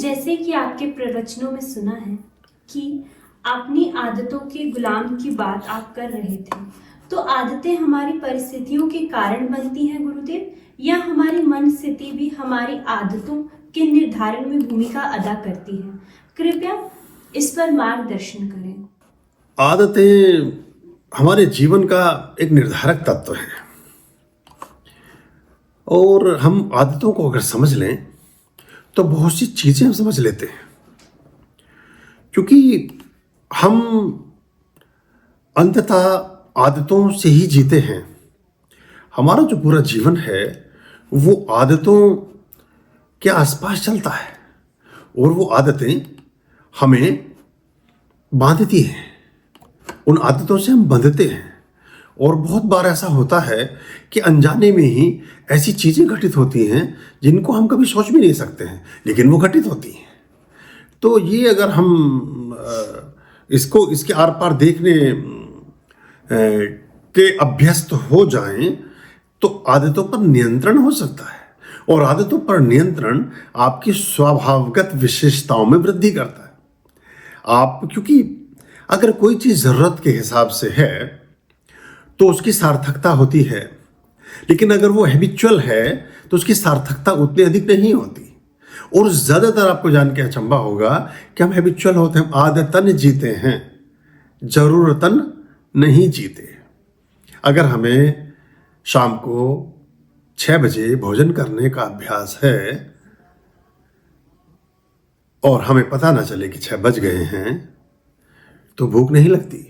जैसे कि आपके प्रवचनों में सुना है कि अपनी आदतों के गुलाम की बात आप कर रहे थे, तो आदतें हमारी परिस्थितियों के कारण बनती हैं गुरुदेव, या हमारी मन स्थिति भी हमारी आदतों के निर्धारण में भूमिका अदा करती है? कृपया इस पर मार्गदर्शन करें। आदतें हमारे जीवन का एक निर्धारक तत्व है और हम आदतों को अगर समझ लें तो बहुत सी चीज़ें हम समझ लेते हैं, क्योंकि हम अंततः आदतों से ही जीते हैं। हमारा जो पूरा जीवन है वो आदतों के आसपास चलता है और वो आदतें हमें बांधती हैं, उन आदतों से हम बंधते हैं। और बहुत बार ऐसा होता है कि अनजाने में ही ऐसी चीज़ें घटित होती हैं जिनको हम कभी सोच भी नहीं सकते हैं, लेकिन वो घटित होती हैं। तो ये अगर हम इसके आर पार देखने के अभ्यस्त हो जाएं तो आदतों पर नियंत्रण हो सकता है, और आदतों पर नियंत्रण आपकी स्वाभाविक विशेषताओं में वृद्धि करता है। क्योंकि अगर कोई चीज़ ज़रूरत के हिसाब से है तो उसकी सार्थकता होती है, लेकिन अगर वो हैबिचुअल है तो उसकी सार्थकता उतनी अधिक नहीं होती। और ज़्यादातर आपको जान के अचंभा होगा कि हम हैबिचुअल होते हैं, आदतन जीते हैं, ज़रूरतन नहीं जीते। अगर हमें शाम को 6 बजे भोजन करने का अभ्यास है और हमें पता ना चले कि 6 बज गए हैं तो भूख नहीं लगती,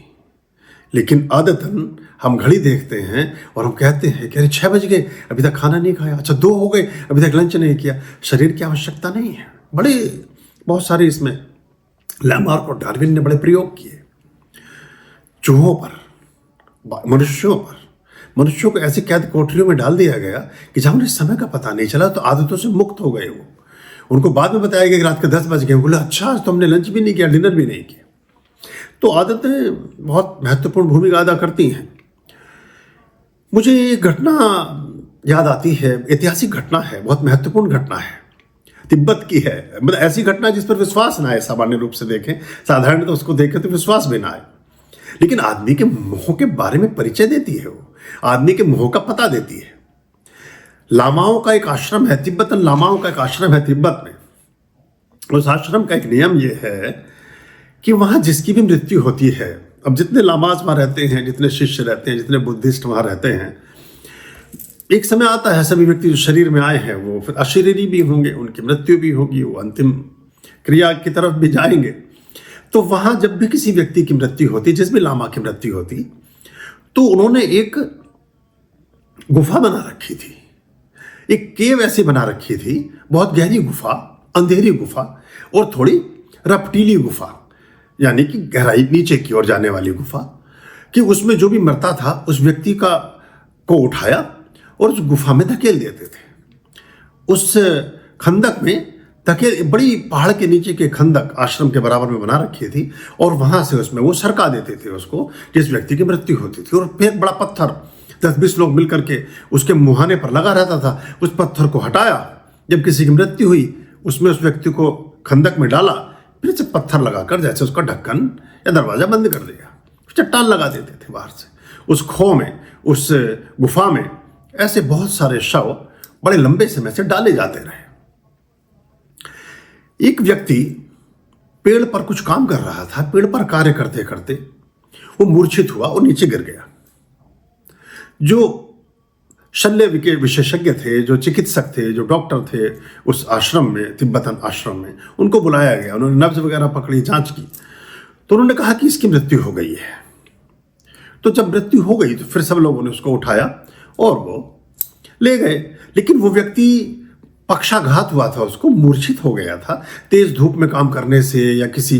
लेकिन आदतन हम घड़ी देखते हैं और हम कहते हैं कि अरे 6 बज गए, अभी तक खाना नहीं खाया, अच्छा 2 हो गए, अभी तक लंच नहीं किया। शरीर की आवश्यकता नहीं है। बहुत सारे इसमें लैमार्क और डार्विन ने बड़े प्रयोग किए चूहों पर, मनुष्यों को ऐसे कैद कोठरियों में डाल दिया गया कि जहां उन्हें समय का पता नहीं चला, तो आदतों से मुक्त हो गए वो। उनको बाद में बताया गया कि रात के 10 बज गए, बोले अच्छा आज तो हमने लंच भी नहीं किया, डिनर भी नहीं किया। तो आदतें बहुत महत्वपूर्ण भूमिका अदा करती हैं। मुझे एक घटना याद आती है, ऐतिहासिक घटना है, बहुत महत्वपूर्ण घटना है, तिब्बत की है। मतलब ऐसी घटना जिस पर विश्वास ना आए, सामान्य रूप से देखें, साधारण तो उसको देखें तो विश्वास भी ना आए, लेकिन आदमी के मोह के बारे में परिचय देती है, वो आदमी के मोह का पता देती है। लामाओं का एक आश्रम है, तिब्बतन लामाओं का एक आश्रम है तिब्बत में। उस आश्रम का एक नियम ये है कि वहाँ जिसकी भी मृत्यु होती है, अब जितने लामाज वहाँ रहते हैं, जितने शिष्य रहते हैं, जितने बुद्धिस्ट वहाँ रहते हैं, एक समय आता है सभी व्यक्ति जो शरीर में आए हैं वो फिर अशरीरी भी होंगे, उनकी मृत्यु भी होगी, वो अंतिम क्रिया की तरफ भी जाएंगे। तो वहाँ जब भी किसी व्यक्ति की मृत्यु होती, जिस भी लामा की मृत्यु होती, तो उन्होंने एक गुफा बना रखी थी, एक केव ऐसी बना रखी थी, बहुत गहरी गुफा, अंधेरी गुफा और थोड़ी रपटीली गुफा, यानी कि गहराई नीचे की ओर जाने वाली गुफा, कि उसमें जो भी मरता था उस व्यक्ति को उठाया और उस गुफा में धकेल देते थे। उस खंदक में बड़ी पहाड़ के नीचे के खंदक आश्रम के बराबर में बना रखी थी, और वहां से उसमें वो सरका देते थे उसको जिस व्यक्ति की मृत्यु होती थी। और फिर बड़ा पत्थर 10-20 लोग मिलकर के उसके मुहाने पर लगा रहता था। उस पत्थर को हटाया, जब किसी की मृत्यु हुई उसमें उस व्यक्ति को खंदक में डाला, फिर से पत्थर लगाकर जैसे उसका ढक्कन या दरवाजा बंद कर दिया, चट्टान लगा देते थे बाहर से। उस खो में, उस गुफा में ऐसे बहुत सारे शव बड़े लंबे समय से डाले जाते रहे। एक व्यक्ति पेड़ पर कुछ काम कर रहा था, पेड़ पर कार्य करते करते वो मूर्छित हुआ और नीचे गिर गया। जो शल्य के विशेषज्ञ थे, जो चिकित्सक थे, जो डॉक्टर थे उस आश्रम में, तिब्बतन आश्रम में, उनको बुलाया गया। उन्होंने नब्ज वगैरह पकड़ी, जांच की, तो उन्होंने कहा कि इसकी मृत्यु हो गई है। तो जब मृत्यु हो गई तो फिर सब लोगों ने उसको उठाया और वो ले गए, लेकिन वो व्यक्ति पक्षाघात हुआ था, उसको मूर्छित हो गया था तेज धूप में काम करने से या किसी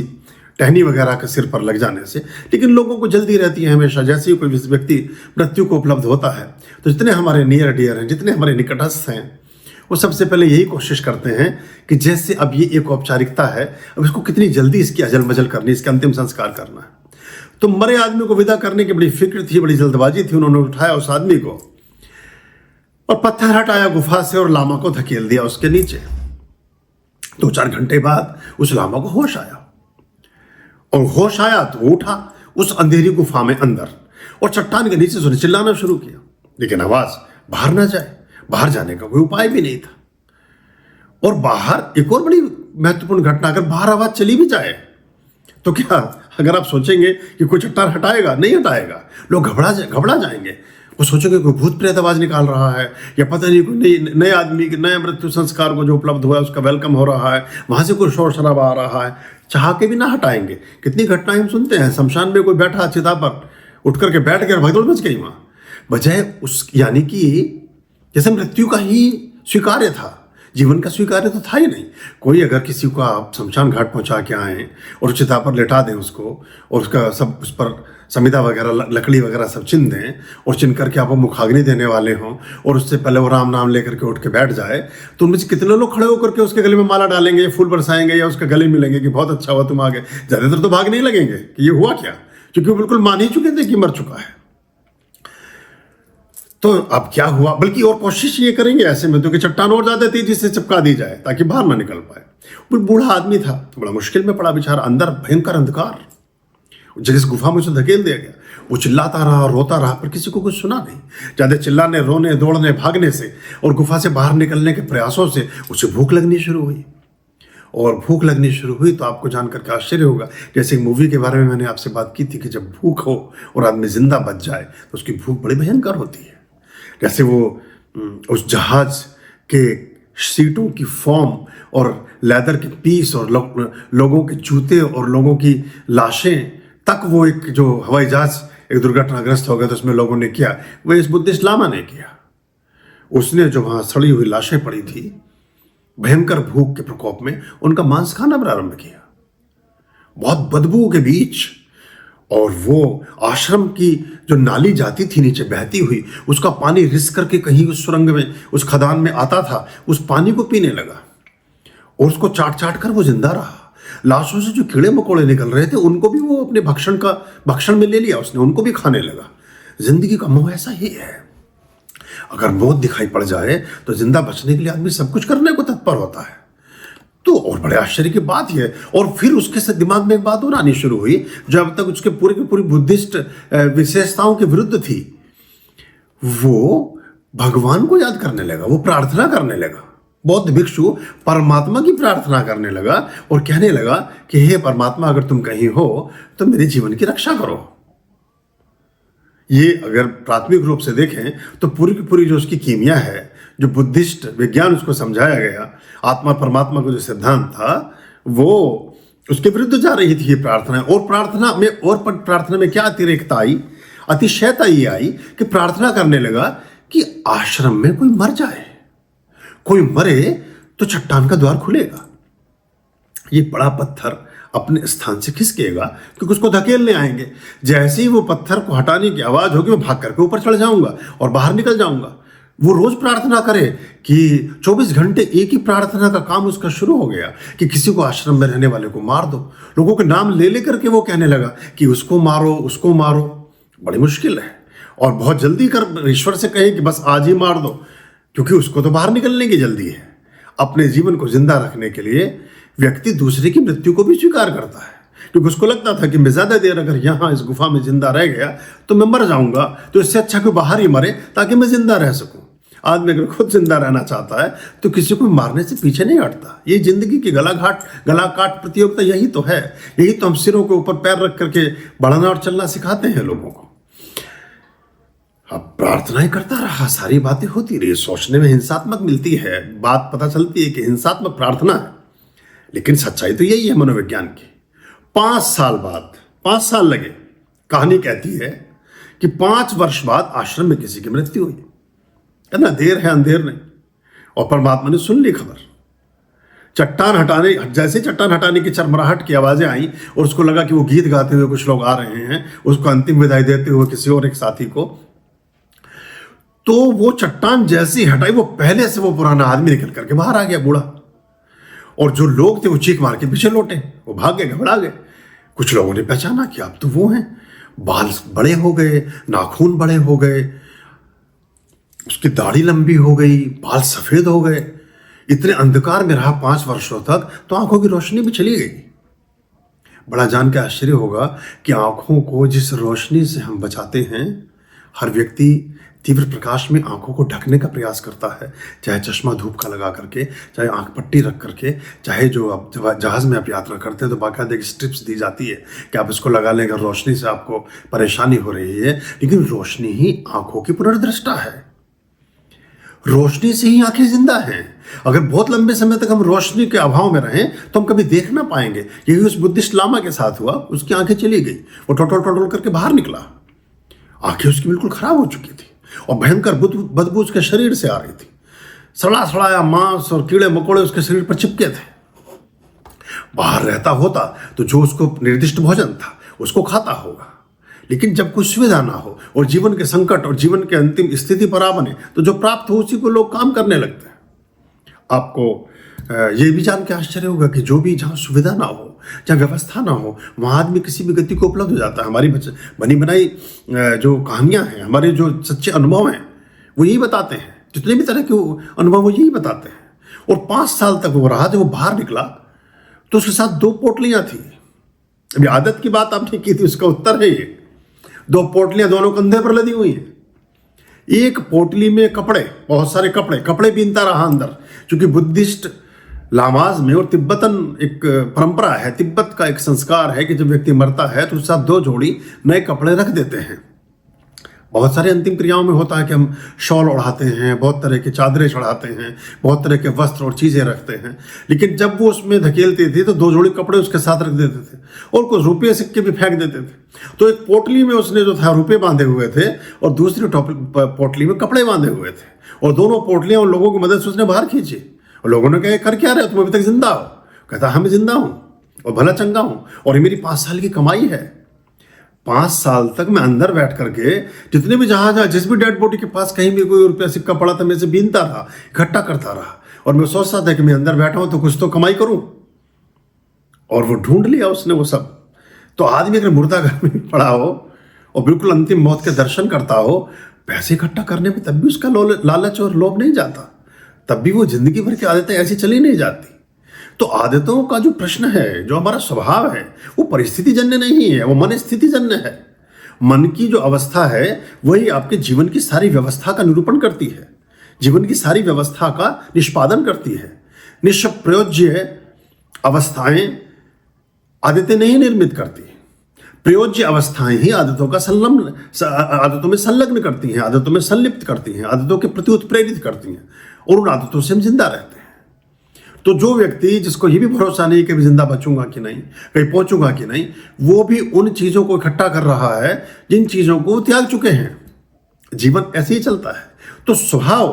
टहनी वगैरह के सिर पर लग जाने से। लेकिन लोगों को जल्दी रहती है हमेशा, जैसे ही कोई व्यक्ति मृत्यु को उपलब्ध होता है तो जितने हमारे नियर डियर हैं, जितने हमारे निकटस्थ हैं, वो सबसे पहले यही कोशिश करते हैं कि जैसे अब ये एक औपचारिकता है, अब इसको कितनी जल्दी इसकी अजल मजल करनी, इसका अंतिम संस्कार करना है। तो मरे आदमी को विदा करने की बड़ी फिक्र थी, बड़ी जल्दबाजी थी। उन्होंने उठाया उस आदमी को और पत्थर हटाया गुफा से और लामा को धकेल दिया उसके नीचे। 2-4 घंटे बाद उस लामा को होश आया, और होश आया तो वो उठा उस अंधेरी गुफा में अंदर, और चट्टान के नीचे उसने चिल्लाना शुरू किया, लेकिन आवाज बाहर ना जाए। बाहर जाने का कोई उपाय भी नहीं था। और बाहर एक और बड़ी महत्वपूर्ण घटना, अगर बाहर आवाज चली भी जाए तो क्या, अगर आप सोचेंगे कि कोई चट्टान हटाएगा, नहीं हटाएगा, लोग घबरा जाएंगे। वो सोचेंगे कोई भूत प्रेत आवाज निकाल रहा है, या पता नहीं कोई नए आदमी के नए मृत्यु संस्कार को जो उपलब्ध हुआ है उसका वेलकम हो रहा है, वहां से कोई शोर शराबा आ रहा है, चाह के भी ना हटाएंगे। कितनी घटनाएं हम सुनते हैं, शमशान में कोई बैठा चिता पर, उठ करके बैठ गया, भगदड़ मच गई वहां, बजाय उस, यानी कि जैसे मृत्यु का ही स्वीकार्य था, जीवन का स्वीकार्य तो था ही नहीं। कोई अगर किसी को आप शमशान घाट पहुंचा के आए और चिता पर लेटा दें उसको, और उसका सब उस पर समिधा वगैरह लकड़ी वगैरह सब चिन दें, और चिन करके आपको मुखाग्नि देने वाले हों, और उससे पहले वो राम नाम लेकर के उठ के बैठ जाए, तो उनमें से कितने लोग खड़े होकर के उसके गले में माला डालेंगे, या फूल बरसाएंगे, या उसके गले मिलेंगे कि बहुत अच्छा हुआ तुम आ गए। ज़्यादातर तो भागने ही लगेंगे कि ये हुआ क्या, क्योंकि वो बिल्कुल मान ही चुके थे कि मर चुका है। तो अब क्या हुआ, बल्कि और कोशिश ये करेंगे ऐसे में तो कि चट्टान और ज्यादा तेजी से चिपका दी जाए ताकि बाहर ना निकल पाए। वो बूढ़ा आदमी था, बड़ा मुश्किल में पड़ा बेचारा, अंदर भयंकर अंधकार, जिस गुफा में उसे धकेल दिया गया। वो चिल्लाता रहा, रोता रहा, पर किसी को कुछ सुना नहीं। ज्यादा चिल्लाने, रोने, दौड़ने, भागने से और गुफा से बाहर निकलने के प्रयासों से उसे भूख लगनी शुरू हुई। और भूख लगनी शुरू हुई तो आपको जानकर के आश्चर्य होगा, जैसे एक मूवी के बारे में मैंने आपसे बात की थी कि जब भूख हो और आदमी जिंदा बच जाए तो उसकी भूख बड़ी भयंकर होती है। जैसे वो उस जहाज के सीटों की फॉर्म और लेदर के पीस और लोगों के जूते और लोगों की लाशें तक, वो एक जो हवाई जहाज एक दुर्घटनाग्रस्त हो गया तो उसमें लोगों ने किया, वो इस बुद्धिस्ट लामा ने किया। उसने जो वहाँ सड़ी हुई लाशें पड़ी थी, भयंकर भूख के प्रकोप में उनका मांस खाना प्रारंभ किया, बहुत बदबू के बीच। और वो आश्रम की जो नाली जाती थी नीचे बहती हुई, उसका पानी रिस करके कहीं उस सुरंग में, उस खदान में आता था, उस पानी को पीने लगा और उसको चाट चाट कर वो जिंदा रहा। लाशों से जो कीड़े मकोड़े निकल रहे थे उनको भी वो अपने भक्षण में ले लिया उसने, उनको भी खाने लगा। जिंदगी का मोह ऐसा ही है, अगर मौत दिखाई पड़ जाए तो जिंदा बचने के लिए आदमी सब कुछ करने को तत्पर होता है। तो और बड़े आश्चर्य की बात ही है। और फिर उसके से दिमाग में एक बात और आनी शुरू हुई जो अब तक उसके पूरे की पूरी बुद्धिस्ट विशेषताओं के विरुद्ध थी। वो भगवान को याद करने लगा, वो प्रार्थना करने लगा। बौद्ध भिक्षु परमात्मा की प्रार्थना करने लगा और कहने लगा कि हे परमात्मा, अगर तुम कहीं हो तो मेरे जीवन की रक्षा करो। ये अगर प्राथमिक रूप से देखें तो पूरी की पूरी जो उसकी कीमिया है, जो बुद्धिस्ट विज्ञान उसको समझाया गया, आत्मा परमात्मा का जो सिद्धांत था, वो उसके विरुद्ध जा रही थी ये प्रार्थना। और प्रार्थना में क्या अतिरेकता आई, अतिशयता ये आई कि प्रार्थना करने लगा कि आश्रम में कोई मर जाए, कोई मरे तो चट्टान का द्वार खुलेगा, ये बड़ा पत्थर अपने स्थान से खिसकेगा क्योंकि उसको धकेलने आएंगे। जैसे ही वो पत्थर को हटाने की आवाज होगी, मैं भाग करके ऊपर चढ़ जाऊंगा और बाहर निकल जाऊंगा। वो रोज प्रार्थना करे कि 24 घंटे एक ही प्रार्थना का काम उसका शुरू हो गया कि किसी को आश्रम में रहने वाले को मार दो। लोगों के नाम ले लेकर के वो कहने लगा कि उसको मारो, उसको मारो। बड़ी मुश्किल है, और बहुत जल्दी कर ईश्वर से कहे कि बस आज ही मार दो, क्योंकि उसको तो बाहर निकलने की जल्दी है। अपने जीवन को जिंदा रखने के लिए व्यक्ति दूसरे की मृत्यु को भी स्वीकार करता है, क्योंकि उसको लगता था कि मैं ज्यादा देर अगर यहाँ इस गुफा में जिंदा रह गया तो मैं मर जाऊंगा, तो इससे अच्छा कि बाहर ही मरे ताकि मैं जिंदा रह सकूं। आदमी अगर खुद जिंदा रहना चाहता है तो किसी को मारने से पीछे नहीं हटता। ये जिंदगी की गला काट प्रतियोगिता यही तो है। यही तो हम सिरों के ऊपर पैर रख करके बढ़ना और चलना सिखाते हैं लोगों को। अब प्रार्थनाएं करता रहा, सारी बातें होती रही, सोचने में हिंसात्मक मिलती है, बात पता चलती है कि हिंसात्मक प्रार्थना है, लेकिन सच्चाई तो यही है मनोविज्ञान की। 5 साल बाद, 5 साल लगे। कहानी कहती है कि 5 वर्ष बाद आश्रम में किसी की मृत्यु हुई। कहना देर है अंधेर नहीं, और परमात्मा ने सुन ली खबर। जैसे चट्टान हटाने की चरमराहट की आवाजें आई और उसको लगा कि वो गीत गाते हुए कुछ लोग आ रहे हैं, उसको अंतिम विदाई देते हुए किसी और एक साथी को, तो वो चट्टान जैसी हटाई, वो पहले से वो पुराना आदमी निकल करके बाहर आ गया, बूढ़ा। और जो लोग थे वो चीख मार के पीछे लौटे, वो भाग गए, घबरा गए। कुछ लोगों ने पहचाना कि अब तो वो हैं, बाल बड़े हो गए, नाखून बड़े हो गए, उसकी दाढ़ी लंबी हो गई, बाल सफेद हो गए। इतने अंधकार में रहा 5 वर्षों तक, तो आंखों की रोशनी भी चली गई। बड़ा जान के आश्चर्य होगा कि आंखों को जिस रोशनी से हम बचाते हैं, हर व्यक्ति तीव्र प्रकाश में आंखों को ढकने का प्रयास करता है, चाहे चश्मा धूप का लगा करके, चाहे आंख पट्टी रख करके, चाहे जो अब जहाज में आप यात्रा करते हैं तो बाकायदा एक स्ट्रिप्स दी जाती है कि आप इसको लगा लें अगर रोशनी से आपको परेशानी हो रही है। लेकिन रोशनी ही आंखों की पुनर्दृष्टा है, रोशनी से ही आंखें जिंदा हैं। अगर बहुत लंबे समय तक हम रोशनी के अभाव में रहें तो हम कभी देख ना पाएंगे। यही उस बुद्धिस्ट लामा के साथ हुआ, उसकी आंखें चली गई, वो टोटल करके बाहर निकला, आंखें उसकी बिल्कुल खराब हो चुकी थी और भयंकर बदबू उसके शरीर से आ रही थी। सड़ाया मांस और कीड़े मकोड़े उसके शरीर पर चिपके थे। बाहर रहता होता तो जो उसको निर्दिष्ट भोजन था उसको खाता होगा, लेकिन जब कोई सुविधा ना हो और जीवन के संकट और जीवन के अंतिम स्थिति पर आ बने तो जो प्राप्त हो उसी को लोग काम करने लगते हैं। आपको ये भी जान के आश्चर्य होगा कि जो भी जहाँ सुविधा ना हो, जहाँ व्यवस्था ना हो, वहाँ आदमी किसी भी गति को उपलब्ध हो जाता है। हमारी बनी बनाई जो कहानियाँ हैं, हमारे जो सच्चे अनुभव हैं, वो यही बताते हैं। जितने भी तरह के अनुभव वो यही बताते हैं। और 5 साल तक वो रहा। जब वो बाहर निकला तो उसके साथ 2 पोटलियाँ थी। अभी आदत की बात आपने की थी, उसका उत्तर है ये। 2 पोटलियाँ दोनों कंधे पर लदी हुई हैं। एक पोटली में कपड़े, बहुत सारे कपड़े बीनता रहा अंदर, क्योंकि बुद्धिस्ट लामाज में और तिब्बतन एक परंपरा है, तिब्बत का एक संस्कार है कि जब व्यक्ति मरता है तो उसके साथ 2 जोड़ी नए कपड़े रख देते हैं। बहुत सारे अंतिम क्रियाओं में होता है कि हम शॉल ओढ़ाते हैं, बहुत तरह के चादरें चढ़ाते हैं, बहुत तरह के वस्त्र और चीज़ें रखते हैं। लेकिन जब वो उसमें धकेलती थी तो 2 जोड़ी कपड़े उसके साथ रख देते थे और कुछ रुपये सिक्के भी फेंक देते थे। तो एक पोटली में उसने जो था रुपये बांधे हुए थे और दूसरी पोटली में कपड़े बांधे हुए थे, और दोनों पोटलियाँ उन लोगों की मदद से उसने बाहर खींची। और लोगों ने कहा कर क्या रहे हो, तुम अभी तक जिंदा हो? कहता हम जिंदा हूँ और भला चंगा हूँ, और ये मेरी 5 साल की कमाई है। 5 साल तक मैं अंदर बैठ करके जितने भी जहाज जिस भी डेड बॉडी के पास कहीं भी कोई रुपया सिक्का पड़ा था, मैं से बीनता रहा, इकट्ठा करता रहा, और मैं सोचता था कि मैं अंदर बैठा हूं तो कुछ तो कमाई करूं। और वो ढूंढ लिया उसने वो सब। तो आदमी अगर मुर्दाघर में पड़ा हो और बिल्कुल अंतिम मौत के दर्शन करता हो, पैसे इकट्ठा करने में तब भी उसका लालच और लोभ नहीं जाता, तब भी वो जिंदगी भर की आदतें ऐसी चली नहीं जाती। तो आदतों का जो प्रश्न है, जो हमारा स्वभाव है, वो परिस्थिति जन्य नहीं है, वो मन स्थिति जन्य है। मन की जो अवस्था है वही आपके जीवन की सारी व्यवस्था का निरूपण करती है, जीवन की सारी व्यवस्था का निष्पादन करती है। निष्प्रयोज्य अवस्थाएं आदतें नहीं निर्मित करती, प्रयोज्य अवस्थाएं ही आदतों में संलग्न करती हैं, आदतों में संलिप्त करती हैं, आदतों के प्रति उत्प्रेरित करती हैं, और उन आदतों से हम जिंदा रहते हैं। तो जो व्यक्ति जिसको ये भी भरोसा नहीं कि जिंदा बचूंगा कि नहीं, कहीं पहुंचूंगा कि नहीं, वो भी उन चीजों को इकट्ठा कर रहा है जिन चीजों को त्याग चुके हैं। जीवन ऐसे ही चलता है। तो स्वभाव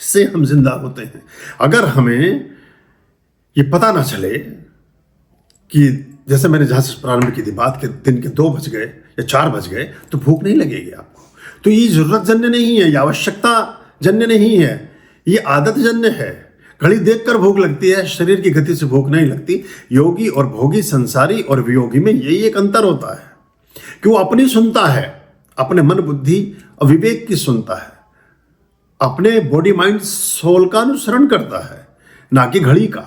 से हम जिंदा होते हैं। अगर हमें ये पता ना चले कि जैसे मैंने जहां से प्रारंभ की थी बात के, दिन के 2 बज गए या 4 बज गए तो भूख नहीं लगेगी आपको। तो ये जरूरत जन्य नहीं है, ये आवश्यकता जन्य नहीं है, ये आदत जन्य है। घड़ी देखकर भूख लगती है, शरीर की गति से भूख नहीं लगती। योगी और भोगी, संसारी और वियोगी में यही एक अंतर होता है कि वो अपनी सुनता है, अपने मन बुद्धि और विवेक की सुनता है, अपने बॉडी माइंड सोल का अनुसरण करता है, ना कि घड़ी का।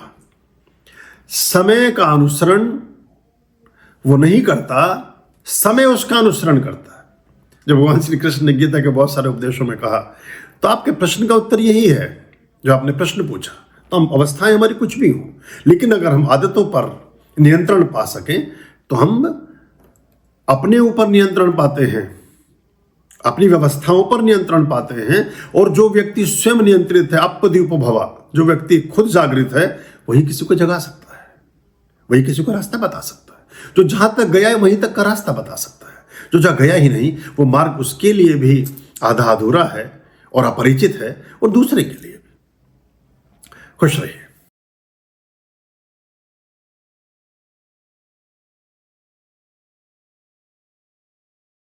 समय का अनुसरण वो नहीं करता, समय उसका अनुसरण करता है। जब भगवान श्री कृष्ण ने गीता के बहुत सारे उपदेशों में कहा, तो आपके प्रश्न का उत्तर यही है जो आपने प्रश्न पूछा। तो हम अवस्थाएं हमारी कुछ भी हों, लेकिन अगर हम आदतों पर नियंत्रण पा सकें तो हम अपने ऊपर नियंत्रण पाते हैं, अपनी व्यवस्थाओं पर नियंत्रण पाते हैं। और जो व्यक्ति स्वयं नियंत्रित है, अपदीपोभवा, जो व्यक्ति खुद जागृत है, वही किसी को जगा सकता है, वही किसी को रास्ता बता सकता है। जो जहां तक गया है वहीं तक का रास्ता बता सकता है। जो जहाँ गया ही नहीं, वो मार्ग उसके लिए भी आधा अधूरा है और अपरिचित है, और दूसरे के लिए भी। खुश रहिए।